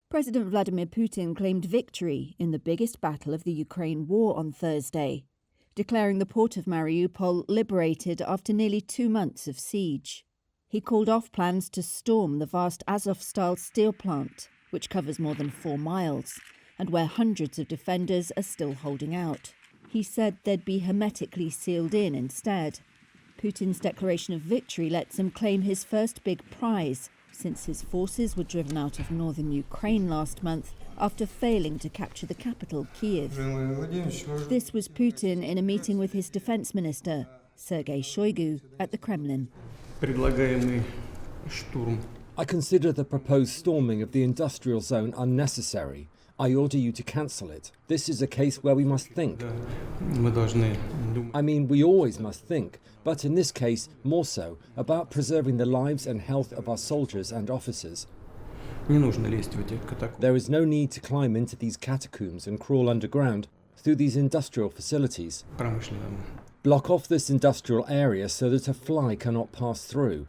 President Vladimir Putin claimed victory in the biggest battle of the Ukraine war on Thursday, declaring the port of Mariupol liberated after nearly 2 months of siege. He called off plans to storm the vast Azovstal steel plant, which covers more than 4 miles, and where hundreds of defenders are still holding out. He said they'd be hermetically sealed in instead. Putin's declaration of victory lets him claim his first big prize since his forces were driven out of northern Ukraine last month after failing to capture the capital, Kyiv. This was Putin in a meeting with his defense minister, Sergei Shoigu, at the Kremlin. I consider the proposed storming of the industrial zone unnecessary. I order you to cancel it. This is a case where we must think. I mean, we always must think, but in this case, more so, about preserving the lives and health of our soldiers and officers. There is no need to climb into these catacombs and crawl underground through these industrial facilities. Block off this industrial area so that a fly cannot pass through.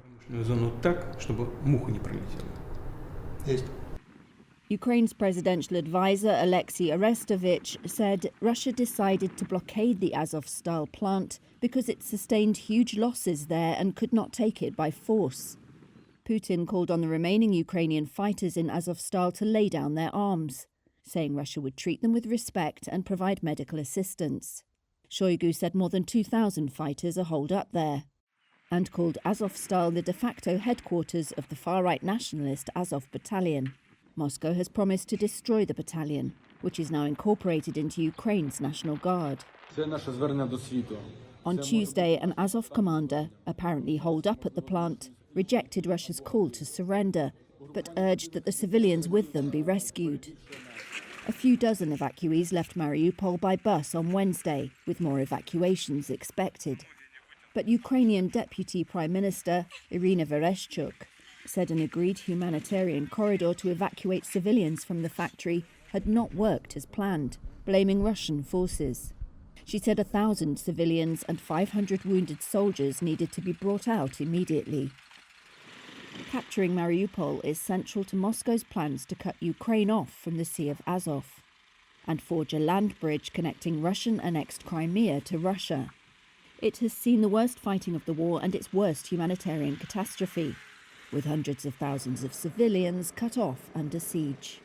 Ukraine's presidential advisor, Alexei Arestovich, said Russia decided to blockade the Azovstal plant because it sustained huge losses there and could not take it by force. Putin called on the remaining Ukrainian fighters in Azovstal to lay down their arms, saying Russia would treat them with respect and provide medical assistance. Shoigu said more than 2,000 fighters are holed up there, and called Azovstal the de facto headquarters of the far-right nationalist Azov battalion. Moscow has promised to destroy the battalion, which is now incorporated into Ukraine's National Guard. On Tuesday, an Azov commander, apparently holed up at the plant, rejected Russia's call to surrender, but urged that the civilians with them be rescued. A few dozen evacuees left Mariupol by bus on Wednesday, with more evacuations expected. But Ukrainian Deputy Prime Minister Irina Vereshchuk said an agreed humanitarian corridor to evacuate civilians from the factory had not worked as planned, blaming Russian forces. She said 1,000 civilians and 500 wounded soldiers needed to be brought out immediately. Capturing Mariupol is central to Moscow's plans to cut Ukraine off from the Sea of Azov and forge a land bridge connecting Russian-annexed Crimea to Russia. It has seen the worst fighting of the war and its worst humanitarian catastrophe, with hundreds of thousands of civilians cut off under siege.